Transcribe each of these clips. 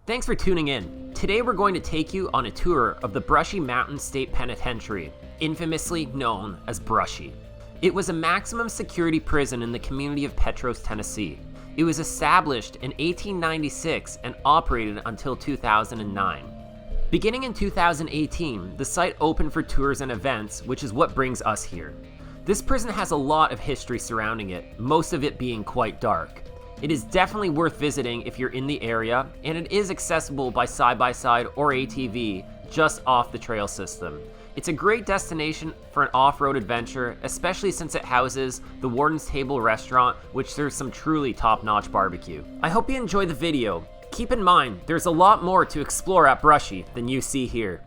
Thanks for tuning in. Today we're going to take you on a tour of the Brushy Mountain State Penitentiary, infamously known as Brushy. It was a maximum security prison in the community of Petros, Tennessee. It was established in 1896 and operated until 2009. Beginning in 2018, the site opened for tours and events, which is what brings us here. This prison has a lot of history surrounding it, most of it being quite dark. It is definitely worth visiting if you're in the area, and it is accessible by side-by-side or ATV just off the trail system. It's a great destination for an off-road adventure, especially since it houses the Warden's Table restaurant, which serves some truly top-notch barbecue. I hope you enjoy the video. Keep in mind, there's a lot more to explore at Brushy than you see here.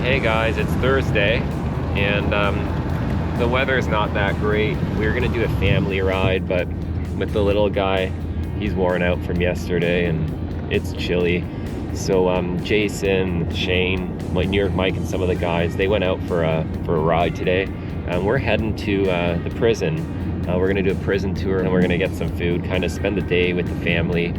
Hey guys, it's Thursday, and the weather's not that great. We were gonna do a family ride, but with the little guy, he's worn out from yesterday, and it's chilly. So Jason, Shane, New York Mike, and some of the guys, they went out for a ride today. We're heading to the prison. We're gonna do a prison tour, and we're gonna get some food, kind of spend the day with the family.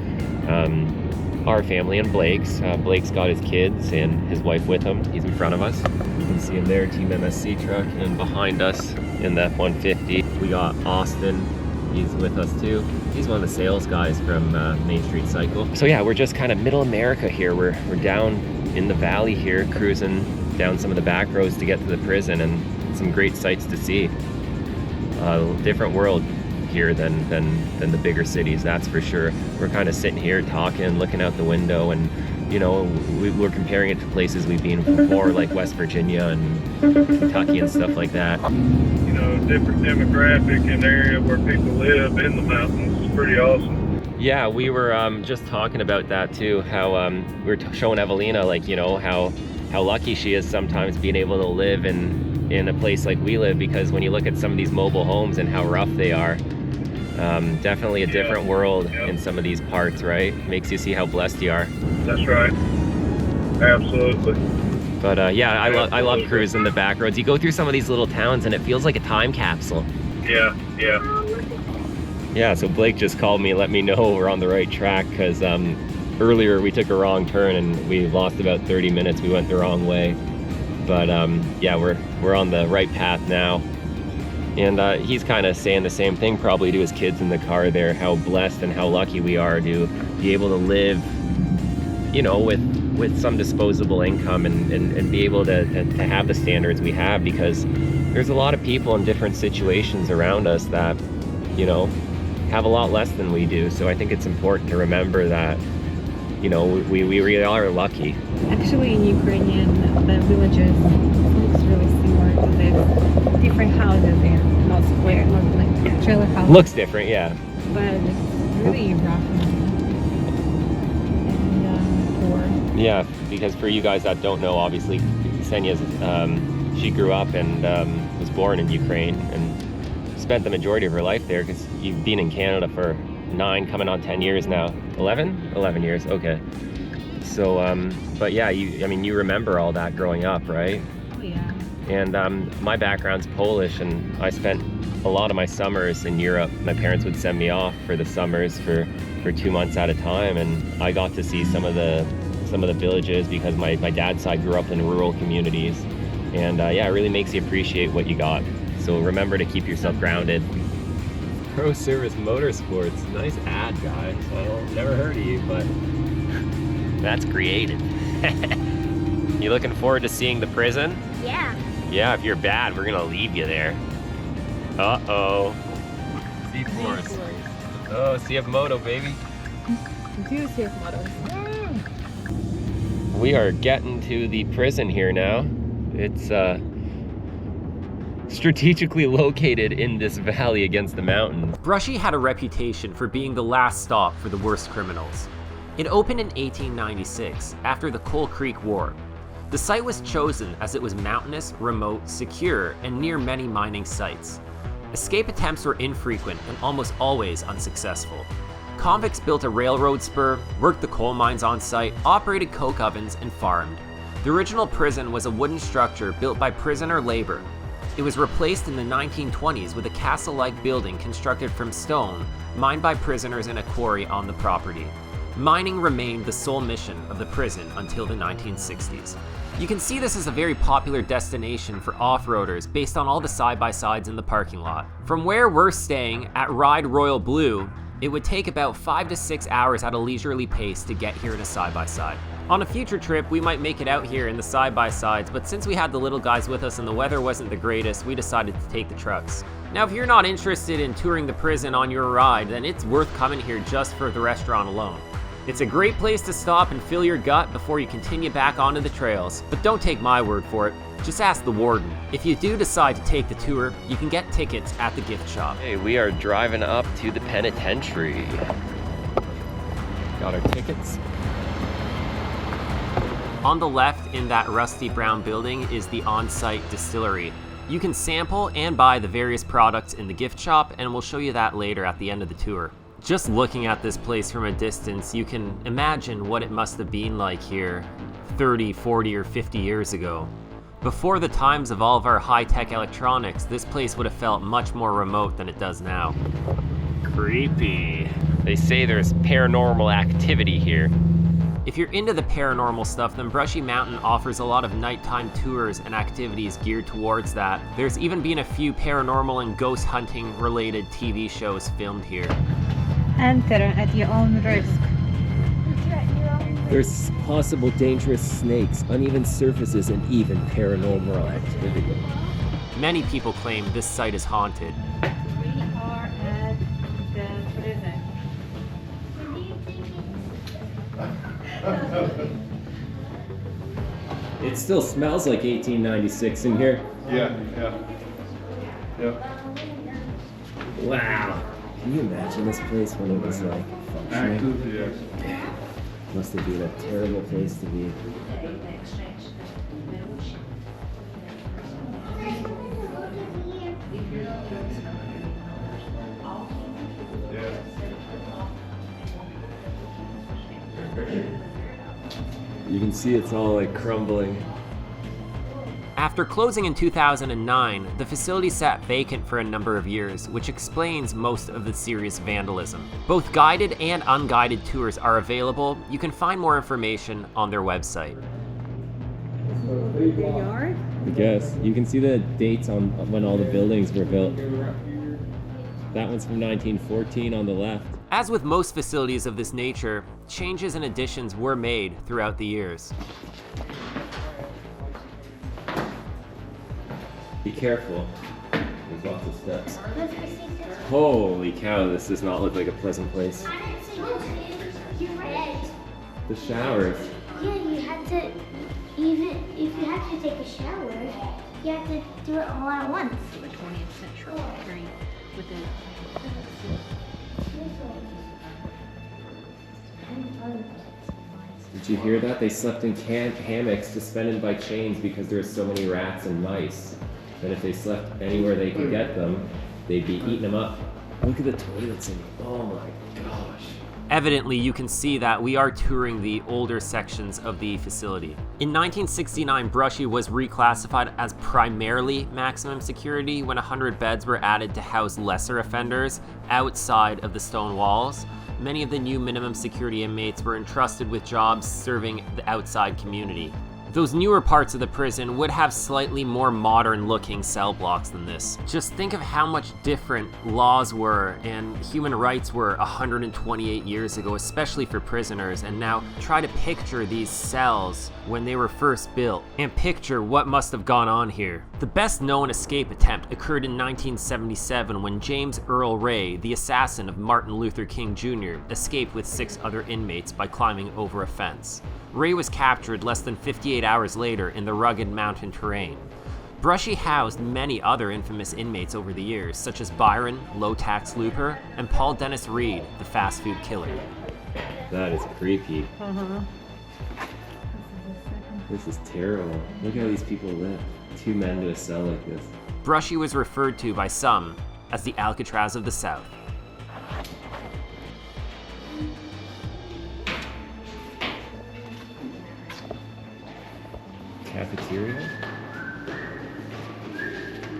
Our family and Blake's. Blake's got his kids and his wife with him. He's in front of us. You can see him there, Team MSC truck. And behind us in the F-150, we got Austin. He's with us too. He's one of the sales guys from Main Street Cycle. So yeah, we're just kind of middle America here. We're down in the valley here, cruising down some of the back roads to get to the prison, and some great sights to see. Different world here than the bigger cities, that's for sure. We're kind of sitting here talking, looking out the window, and you know, we're comparing it to places we've been before, like West Virginia and Kentucky and stuff like that. You know, different demographic and area where people live in the mountains is pretty awesome. Yeah, we were just talking about that too, how we were showing Evelina, like, you know, how lucky she is sometimes being able to live in a place like we live, because when you look at some of these mobile homes and how rough they are, definitely a different world in some of these parts, right? Makes you see how blessed you are. That's right. Absolutely. But yeah, I love cruising the back roads. You go through some of these little towns and it feels like a time capsule. Yeah. Yeah, so Blake just called me, let me know we're on the right track, because earlier we took a wrong turn and we lost about 30 minutes. We went the wrong way. But yeah, we're on the right path now. And he's kind of saying the same thing probably to his kids in the car there, how blessed and how lucky we are to be able to live, you know, with some disposable income and be able to have the standards we have, because there's a lot of people in different situations around us that, you know, have a lot less than we do. So I think it's important to remember that, you know, we really are lucky. Actually, in Ukrainian, the villages looks really similar to this. Different houses there, not square, not like trailer houses. Looks different, yeah. But it's really rough and poor. Yeah, because for you guys that don't know, obviously, Ksenya's, she grew up and was born in Ukraine and spent the majority of her life there, because you've been in Canada for 9, coming on 10 years now. 11 years, okay. So but yeah, you remember all that growing up, right? Oh yeah. And my background's Polish, and I spent a lot of my summers in Europe. My parents would send me off for the summers for 2 months at a time, and I got to see some of the villages, because my dad's side grew up in rural communities. And yeah, it really makes you appreciate what you got. So remember to keep yourself grounded. Pro Service Motorsports, nice ad, guys. Well, never heard of you, but that's creative. You looking forward to seeing the prison? Yeah. Yeah, if you're bad, we're gonna leave you there. Uh-oh. C-Force. Oh, CF Moto, baby. Do CF Motos. We are getting to the prison here now. It's strategically located in this valley against the mountains. Brushy had a reputation for being the last stop for the worst criminals. It opened in 1896 after the Coal Creek War. The site was chosen as it was mountainous, remote, secure, and near many mining sites. Escape attempts were infrequent and almost always unsuccessful. Convicts built a railroad spur, worked the coal mines on site, operated coke ovens, and farmed. The original prison was a wooden structure built by prisoner labor. It was replaced in the 1920s with a castle-like building constructed from stone, mined by prisoners in a quarry on the property. Mining remained the sole mission of the prison until the 1960s. You can see this as a very popular destination for off-roaders based on all the side-by-sides in the parking lot. From where we're staying at Ride Royal Blue, it would take about 5 to 6 hours at a leisurely pace to get here in a side-by-side. On a future trip, we might make it out here in the side-by-sides, but since we had the little guys with us and the weather wasn't the greatest, we decided to take the trucks. Now, if you're not interested in touring the prison on your ride, then it's worth coming here just for the restaurant alone. It's a great place to stop and fill your gut before you continue back onto the trails, but don't take my word for it. Just ask the warden. If you do decide to take the tour, you can get tickets at the gift shop. Hey, we are driving up to the penitentiary. Got our tickets. On the left in that rusty brown building is the on-site distillery. You can sample and buy the various products in the gift shop, and we'll show you that later at the end of the tour. Just looking at this place from a distance, you can imagine what it must have been like here 30, 40, or 50 years ago. Before the times of all of our high-tech electronics, this place would have felt much more remote than it does now. Creepy. They say there's paranormal activity here. If you're into the paranormal stuff, then Brushy Mountain offers a lot of nighttime tours and activities geared towards that. There's even been a few paranormal and ghost hunting related TV shows filmed here. Enter at your own risk. There's possible dangerous snakes, uneven surfaces, and even paranormal activity. Many people claim this site is haunted. We are at the prison. It still smells like 1896 in here. Yeah. Wow. Can you imagine this place when it was like functioning? Active, yes. Must have been a terrible place to be. You can see it's all like crumbling. After closing in 2009, the facility sat vacant for a number of years, which explains most of the serious vandalism. Both guided and unguided tours are available. You can find more information on their website. The yard? I guess. You can see the dates on when all the buildings were built. That one's from 1914 on the left. As with most facilities of this nature, changes and additions were made throughout the years. Be careful. There's lots of steps. Holy cow, this does not look like a pleasant place. The showers. Yeah, you had to, even if you had to take a shower, you had to do it all at once. The 20th century with Did you hear that? They slept in hammocks suspended by chains because there are so many rats and mice. And if they slept anywhere they could get them, they'd be eating them up. Look at the toilets in here. Oh my gosh. Evidently, you can see that we are touring the older sections of the facility. In 1969, Brushy was reclassified as primarily maximum security when 100 beds were added to house lesser offenders outside of the stone walls. Many of the new minimum security inmates were entrusted with jobs serving the outside community. Those newer parts of the prison would have slightly more modern looking cell blocks than this. Just think of how much different laws were and human rights were 128 years ago, especially for prisoners, and now try to picture these cells when they were first built and picture what must have gone on here. The best known escape attempt occurred in 1977 when James Earl Ray, the assassin of Martin Luther King Jr., escaped with 6 other inmates by climbing over a fence. Ray was captured less than 58 hours later in the rugged mountain terrain. Brushy housed many other infamous inmates over the years, such as Byron, low-tax looper, and Paul Dennis Reed, the fast food killer. That is creepy. This is terrible. Look how these people live. 2 men to a cell like this. Brushy was referred to by some as the Alcatraz of the South. cafeteria?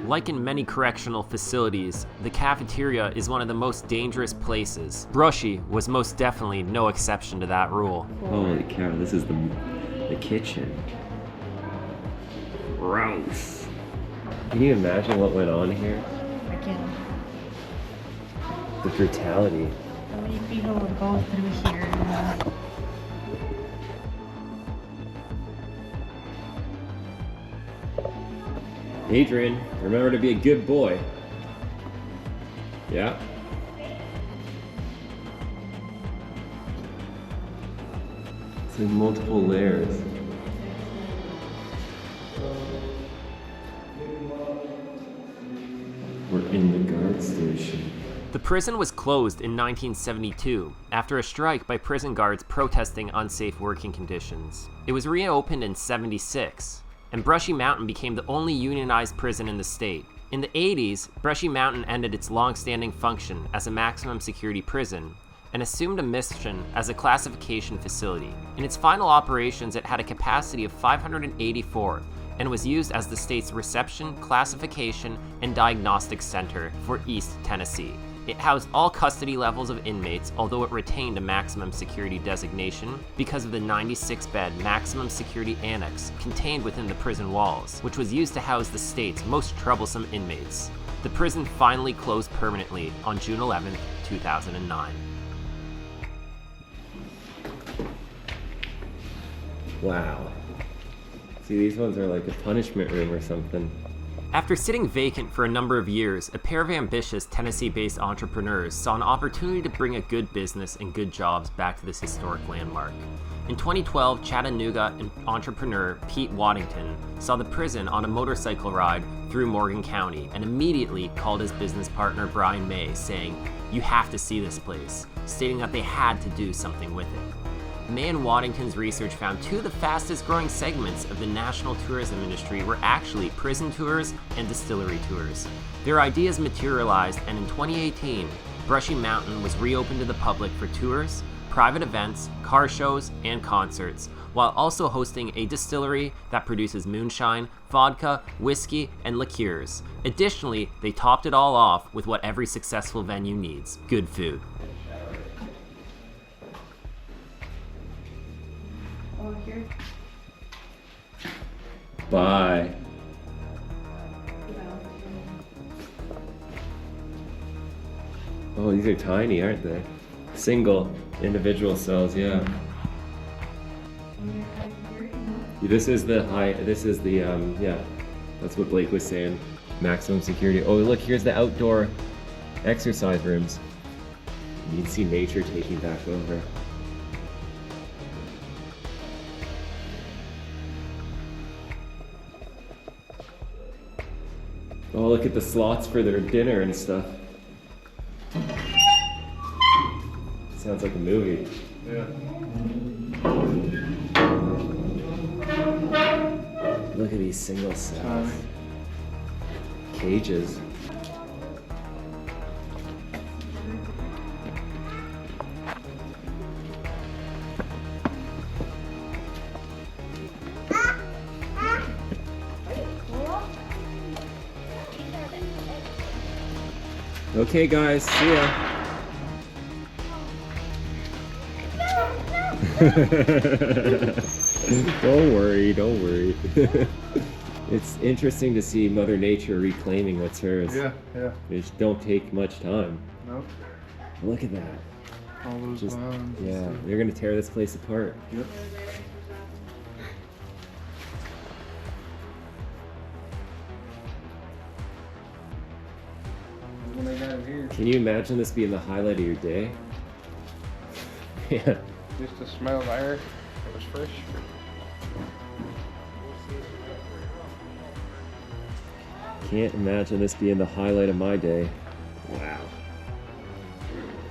Like in many correctional facilities, the cafeteria is one of the most dangerous places. Brushy was most definitely no exception to that rule. Holy cow, this is the kitchen. Gross. Can you imagine what went on here? Again, The brutality. how many people would go through here? Adrian, remember to be a good boy. Yeah? It's like multiple layers. We're in the guard station. The prison was closed in 1972 after a strike by prison guards protesting unsafe working conditions. It was reopened in '76, and Brushy Mountain became the only unionized prison in the state. In the 80s, Brushy Mountain ended its long-standing function as a maximum security prison and assumed a mission as a classification facility. In its final operations, it had a capacity of 584 and was used as the state's reception, classification, and diagnostic center for East Tennessee. It housed all custody levels of inmates, although it retained a maximum security designation because of the 96-bed maximum security annex contained within the prison walls, which was used to house the state's most troublesome inmates. The prison finally closed permanently on June 11, 2009. Wow. See, these ones are like a punishment room or something. After sitting vacant for a number of years, a pair of ambitious Tennessee-based entrepreneurs saw an opportunity to bring a good business and good jobs back to this historic landmark. In 2012, Chattanooga entrepreneur Pete Waddington saw the prison on a motorcycle ride through Morgan County and immediately called his business partner Brian May, saying, "You have to see this place," stating that they had to do something with it. May and Waddington's research found two of the fastest growing segments of the national tourism industry were actually prison tours and distillery tours. Their ideas materialized, and in 2018, Brushy Mountain was reopened to the public for tours, private events, car shows, and concerts, while also hosting a distillery that produces moonshine, vodka, whiskey, and liqueurs. Additionally, they topped it all off with what every successful venue needs: good food. Bye. Oh, these are tiny, aren't they? Single individual cells, yeah. This is the yeah, that's what Blake was saying. Maximum security. Oh, look, here's the outdoor exercise rooms. You can see nature taking back over. Oh, look at the slots for their dinner and stuff. Sounds like a movie. Yeah. Look at these single cells. Cages. Okay, guys, see ya. Don't worry, don't worry. It's interesting to see Mother Nature reclaiming what's hers. Yeah. It just don't take much time. Nope. Look at that. All those Just, lines. yeah, they're gonna tear this place apart. Yep. When they got it here, Can you imagine this being the highlight of your day? Yeah. just to smell the air, it was fresh. Can't imagine this being the highlight of my day. Wow.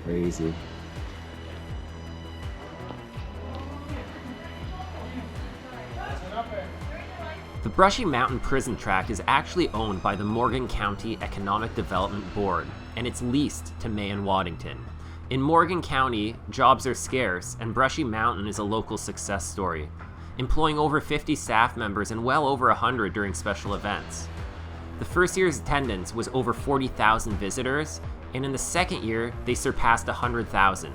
Crazy. The Brushy Mountain Prison Tract is actually owned by the Morgan County Economic Development Board, and it's leased to May and Waddington. In Morgan County, jobs are scarce, and Brushy Mountain is a local success story. employing over 50 staff members and well over 100 during special events. The first year's attendance was over 40,000 visitors, and in the second year, they surpassed 100,000.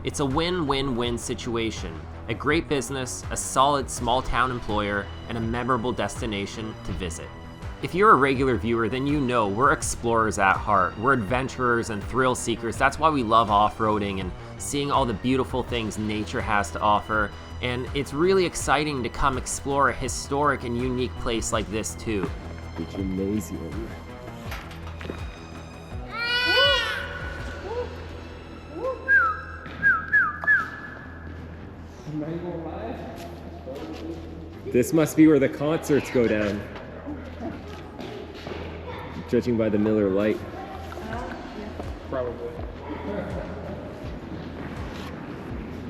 It's a win-win-win situation. A great business, a solid small-town employer, and a memorable destination to visit. If you're a regular viewer, then you know we're explorers at heart. We're adventurers and thrill seekers. That's why we love off-roading and seeing all the beautiful things nature has to offer. And it's really exciting to come explore a historic and unique place like this too. The gymnasium. This must be where the concerts go down. Judging by the Miller Lite. Probably.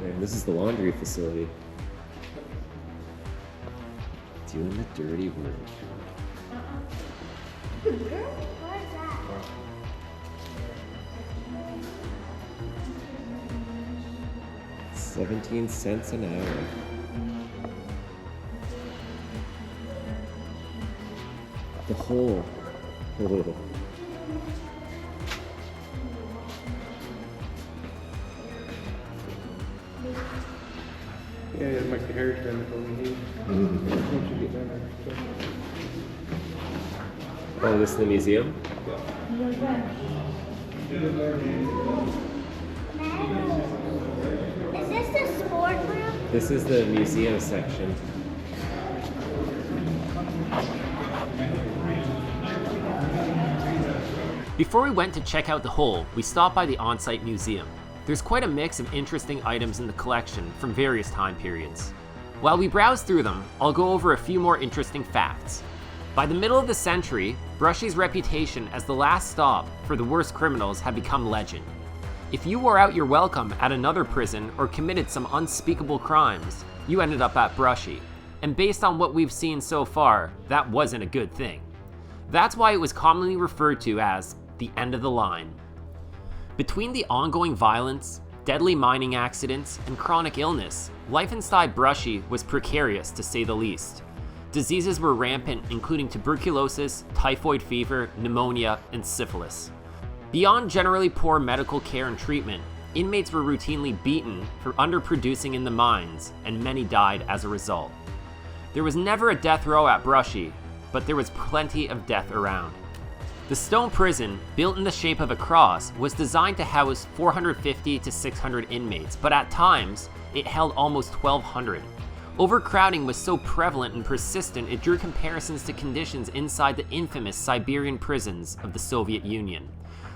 Man, this is the laundry facility. Doing the dirty work. What is that? 17 cents an hour. The hole. Oh. Yeah, it makes the hair stand up over here. Once you get down there. Oh, this is the museum? Is this the sport room? This is the museum section. Before we went to check out the hole, we stopped by the on-site museum. There's quite a mix of interesting items in the collection from various time periods. While we browse through them, I'll go over a few more interesting facts. By the middle of the century, Brushy's reputation as the last stop for the worst criminals had become legend. If you wore out your welcome at another prison or committed some unspeakable crimes, you ended up at Brushy. And based on what we've seen so far, that wasn't a good thing. That's why it was commonly referred to as the end of the line. Between the ongoing violence, deadly mining accidents, and chronic illness, life inside Brushy was precarious to say the least. Diseases were rampant, including tuberculosis, typhoid fever, pneumonia, and syphilis. Beyond generally poor medical care and treatment, inmates were routinely beaten for underproducing in the mines, and many died as a result. There was never a death row at Brushy, but there was plenty of death around. The stone prison, built in the shape of a cross, was designed to house 450 to 600 inmates, but at times, it held almost 1,200. Overcrowding was so prevalent and persistent it drew comparisons to conditions inside the infamous Siberian prisons of the Soviet Union.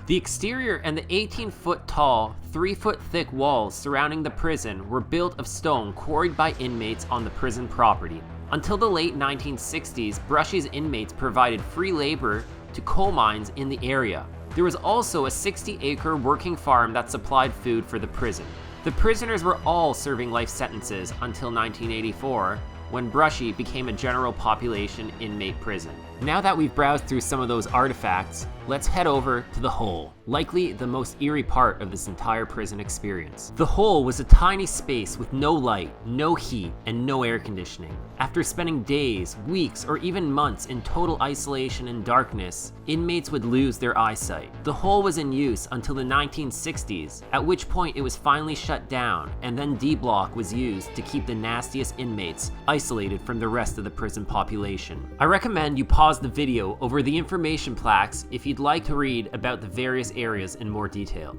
The exterior and the 18-foot tall, 3-foot thick walls surrounding the prison were built of stone quarried by inmates on the prison property. Until the late 1960s, Brushy's inmates provided free labor to coal mines in the area. There was also a 60-acre working farm that supplied food for the prison. The prisoners were all serving life sentences until 1984, when Brushy became a general population inmate prison. Now that we've browsed through some of those artifacts, let's head over to the hole, likely the most eerie part of this entire prison experience. The hole was a tiny space with no light, no heat, and no air conditioning. After spending days, weeks, or even months in total isolation and darkness, inmates would lose their eyesight. The hole was in use until the 1960s, at which point it was finally shut down, and then D-block was used to keep the nastiest inmates isolated from the rest of the prison population. I recommend you pause the video over the information plaques if you'd like to read about the various areas in more detail.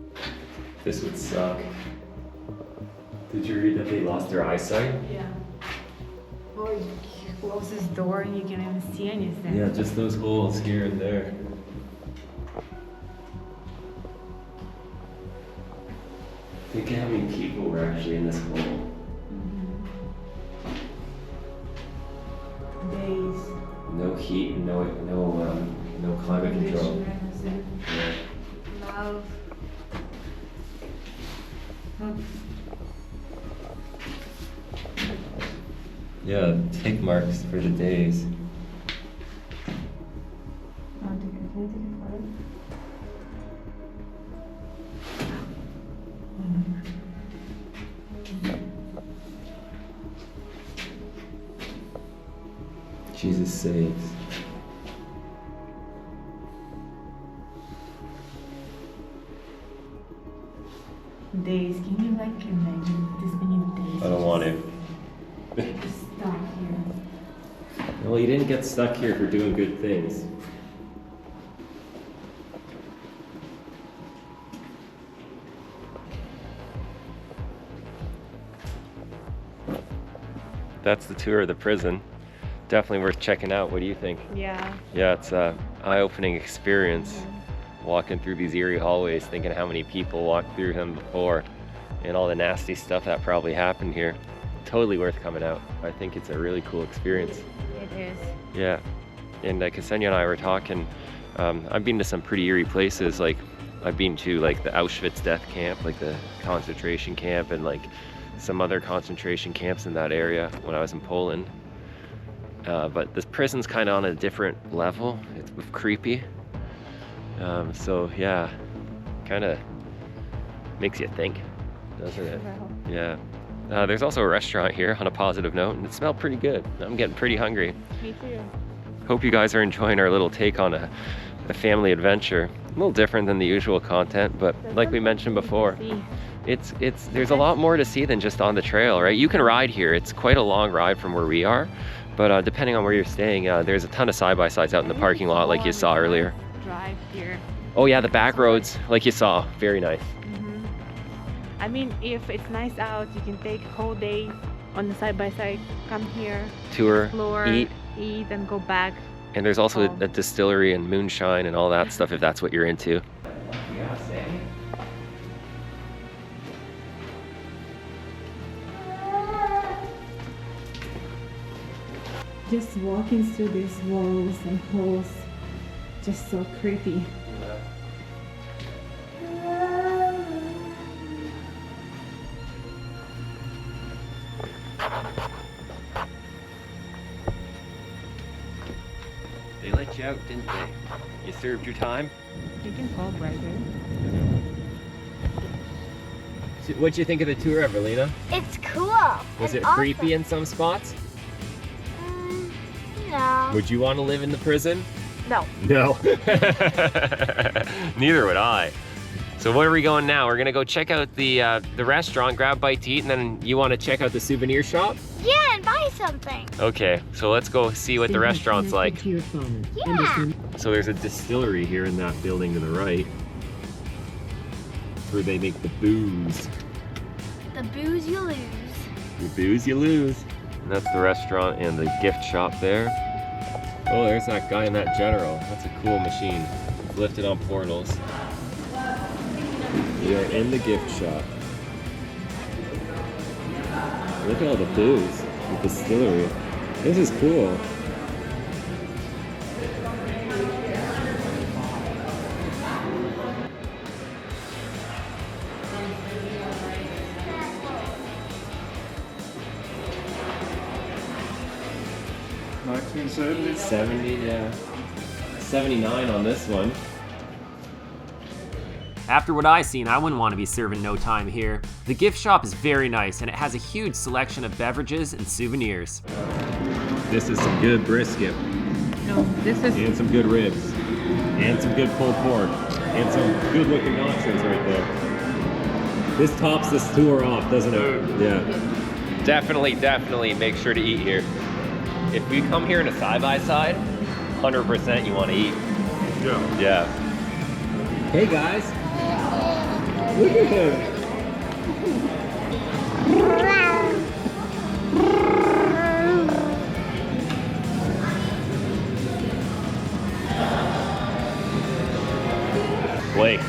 This would suck. Did you read that they lost their eyesight? Yeah. Or you close this door and you can't even see anything. Yeah, just those holes here and there. Think of how many people were actually in this hole. Days. No heat, no climate control. Yeah. Love. Yeah, tick marks for the days. Jesus saves. Days, can you like imagine this many days? I don't want to. Stuck here. Well, you didn't get stuck here for doing good things. That's the tour of the prison. Definitely worth checking out. What do you think? Yeah. Yeah, it's a eye-opening experience. Walking through these eerie hallways, thinking how many people walked through them before and all the nasty stuff that probably happened here. Totally worth coming out. I think it's a really cool experience. It is. Yeah, and Ksenia and I were talking, I've been to some pretty eerie places, like I've been to like the Auschwitz death camp, like the concentration camp, and like some other concentration camps in that area when I was in Poland. But this prison's kind of on a different level. It's creepy. So yeah, kind of makes you think, doesn't it? Wow. Yeah. There's also a restaurant here on a positive note, and it smelled pretty good. I'm getting pretty hungry. Me too. Hope you guys are enjoying our little take on a family adventure. A little different than the usual content, but like we mentioned before, there's a lot more to see than just on the trail, right? You can ride here. It's quite a long ride from where we are, but depending on where you're staying, there's a ton of side-by-sides out in the parking lot like you saw earlier. Drive here. Oh yeah, the back roads, like you saw, very nice. I mean, if it's nice out, you can take a whole day on the side-by-side, come here, Tour, explore, eat, and go back. and there's also a distillery and moonshine and all that stuff if that's what you're into. Just walking through these walls and halls, just so creepy. They let you out, didn't they? You served your time? You can call right there. What'd you think of the tour, Evelina? It's cool. Was and it awesome. creepy in some spots? No. Would you want to live in the prison? No. No. Neither would I. So where are we going now? We're gonna go check out the restaurant, grab a bite to eat, and then You want to check out the souvenir shop? Yeah, and buy something. okay, so let's go see what the restaurant's like. Yeah. So there's a distillery here in that building to the right. It's where they make the booze. The booze you lose. The booze you lose. And that's the restaurant and the gift shop there. Oh, there's that guy in that General. That's a cool machine. It's lifted on portals. We are in the gift shop. Look at all the booze. The distillery. This is cool. $19.70. 70, yeah. 79 on this one. After what I've seen, I wouldn't want to be serving no time here. The gift shop is very nice and it has a huge selection of beverages and souvenirs. This is some good brisket. No, this is And some good ribs. And some good pulled pork. And some good looking nachos right there. This tops this tour off, doesn't it? Yeah. Definitely make sure to eat here. If we come here in a side-by-side, 100% you want to eat. Yeah. Yeah. Hey guys. Look at him. Blake,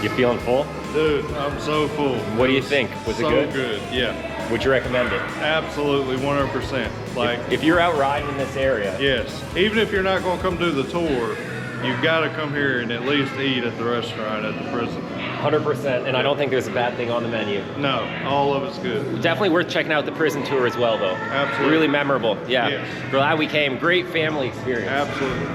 you feeling full? Dude, I'm so full. What do you think? Was it so good? good, yeah. Would you recommend it? Absolutely, 100%. Like, If you're out riding in this area, yes. Even if you're not gonna come do the tour, you've got to come here and at least eat at the restaurant at the prison. 100%, and I don't think there's a bad thing on the menu. No, all of it's good. Definitely worth checking out the prison tour as well, though. Absolutely. Really memorable. Yeah. Yes. Glad we came. Great family experience. Absolutely.